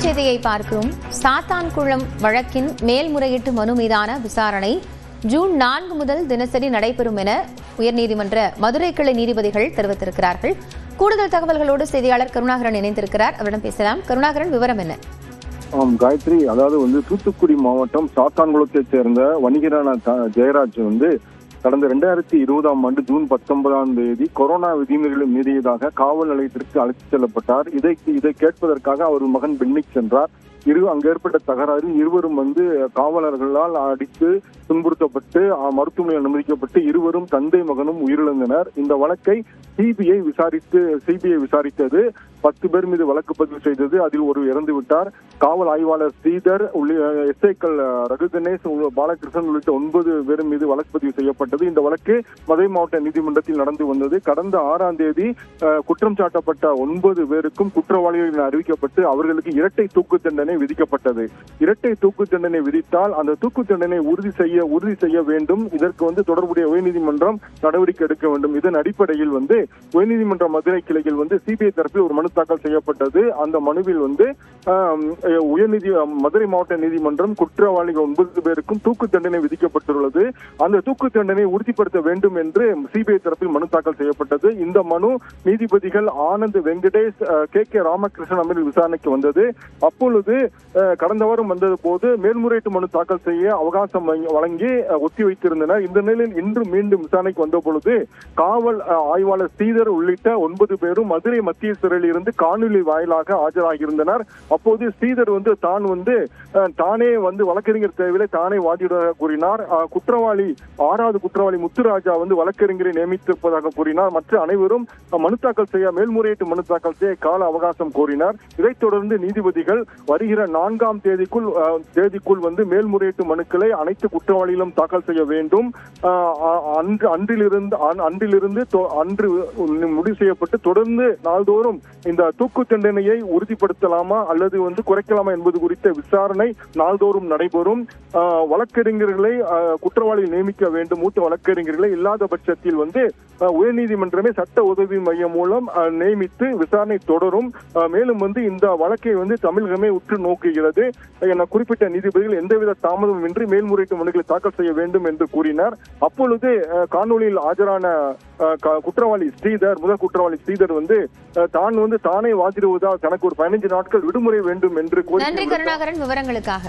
தலைப்புச் செய்தியை பார்க்கிறோம். சாத்தான்குளம் வழக்கின் மேல்முறையீட்டு மனு மீதான விசாரணை ஜூன் 4 முதல் தினசரி நடைபெறும் என உயர்நீதிமன்ற மதுரை கிளை நீதிபதிகள் தெரிவித்திருக்கிறார்கள். கூடுதல் தகவல்களோடு செய்தியாளர் கருணாகரன் இணைந்திருக்கிறார். அவரிடம் பேசலாம். கருணாகரன், விவரம் என்ன? காயத்ரி, அதாவது தூத்துக்குடி மாவட்டம் சாத்தான்குளத்தைச் சேர்ந்த வணிகரான ஜெயராஜ் கடந்த 2020ஆம் ஆண்டு ஜூன் 19ஆம் தேதி கொரோனா விதிமுறைகளை மீறியதாக காவல் நிலையத்திற்கு அழைத்துச் செல்லப்பட்டார். இதை கேட்பதற்காக அவர் மகன் பென்னிக் சென்றார். அங்கு ஏற்பட்ட தகராறில் இருவரும் காவலர்களால் அடித்து துன்புறுத்தப்பட்டு மருத்துவமனையில் அனுமதிக்கப்பட்டு இருவரும் தந்தை மகனும் உயிரிழந்தனர். இந்த வழக்கை சிபிஐ விசாரித்தது. 10 பேர் மீது வழக்கு பதிவு செய்தது. அதில் ஒரு இறந்து விட்டார். காவல் ஆய்வாளர் ஸ்ரீதர், எஸ்ஐக்கள் ரகு கணேஷ், பாலகிருஷ்ணன் உள்ளிட்ட 9 பேர் மீது வழக்கு பதிவு செய்யப்பட்டது. இந்த வழக்கு மதுரை மாவட்ட நீதிமன்றத்தில் நடந்து வந்தது. கடந்த 6ஆம் தேதி குற்றம் சாட்டப்பட்ட 9 பேருக்கும் குற்றவாளிகள் என அறிவிக்கப்பட்டு அவர்களுக்கு இரட்டை தூக்கு தண்டனை விதிக்கப்பட்டது. இரட்டை தூக்கு தண்டனை விதித்தால் அந்த தூக்கு தண்டனை உறுதி செய்ய வேண்டும். இதற்கு தொடர்புடைய உயர்நீதிமன்றம் நடவடிக்கை எடுக்க வேண்டும். இதன் அடிப்படையில் உயர்நீதிமன்ற மதுரை கிளையில் சிபிஐ தரப்பில் ஒரு மனு தாக்கல் செய்யப்பட்டது. அந்த மனுவில் மதுரை மாவட்ட நீதிமன்றம் குற்றவாளிகள் 9 பேருக்கும் தூக்கு தண்டனை விதிக்கப்பட்டுள்ளது. அந்த தூக்கு தண்டனை உறுதிப்படுத்த வேண்டும் என்று சிபிஐ தரப்பில் மனு தாக்கல் செய்யப்பட்டது. இந்த மனு நீதிபதிகள் ஆனந்த் வெங்கடேஷ், கே ராமகிருஷ்ணன் அமர்வில் விசாரணைக்கு வந்தது. அப்பொழுது கடந்த வாரம் வந்தது போது மேல்முறையீட்டு மனு தாக்கல் செய்ய அவகாசம் வழங்கி ஒத்தி வைத்திருந்தனர். இந்த நிலையில் இன்று மீண்டும் விசாரணைக்கு வந்த பொழுது காவல் ஆய்வாளர் ஸ்ரீதர் உள்ளிட்ட 9 பேரும் மதுரை மத்திய சிறையில் இருந்து காணொலி வாயிலாக ஆஜராகியிருந்தனர். அப்போது ஸ்ரீதர் தானே வழக்கறிஞர் தேவையில்லை, தானே வாதிடுவதாக கூறினார். 6வது குற்றவாளி முத்துராஜா வழக்கறிஞரை நியமித்திருப்பதாக கூறினார். மற்ற அனைவரும் மனு தாக்கல் செய்ய மேல்முறையீட்டு மனு தாக்கல் செய்ய கால அவகாசம் கோரினார். இதைத் தொடர்ந்து நீதிபதிகள் வருகிற 4ஆம் தேதிக்குள் மேல்முறையீட்டு மனுக்களை அனைத்து குற்றவாளிகளும் தாக்கல் செய்ய வேண்டும். அன்று முடிவு செய்யப்பட்டு தொடர்ந்து நாள்தோறும் இந்த தூக்கு தண்டனையை உறுதிப்படுத்தலாமா அல்லது குறைக்கலாமா என்பது குறித்த விசாரணை நாள்தோறும் நடைபெறும். வழக்கறிஞர்களை குற்றவாளிகள் நியமிக்க வேண்டும். மூத்த வழக்கறிஞர்களை இல்லாத பட்சத்தில் உயர்நீதிமன்றமே சட்ட உதவி மையம் மூலம் நியமித்து விசாரணை தொடரும். மேலும் இந்த வழக்கை தமிழகமே உற்று நோக்குகிறது என குறிப்பிட்ட நீதிபதிகள் எந்தவித தாமதமும் இன்றி மேல்முறையீட்டு மனுக்களை தாக்கல் செய்ய வேண்டும் என்று கூறினார். அப்பொழுது காணொலியில் ஆஜரான முதல் குற்றவாளி ஸ்ரீதர் தானே வாதிடுவதால் தனக்கு ஒரு 15 நாட்கள் விடுமுறை வேண்டும் என்று நன்றி கருணாகரன், விவரங்களுக்காக.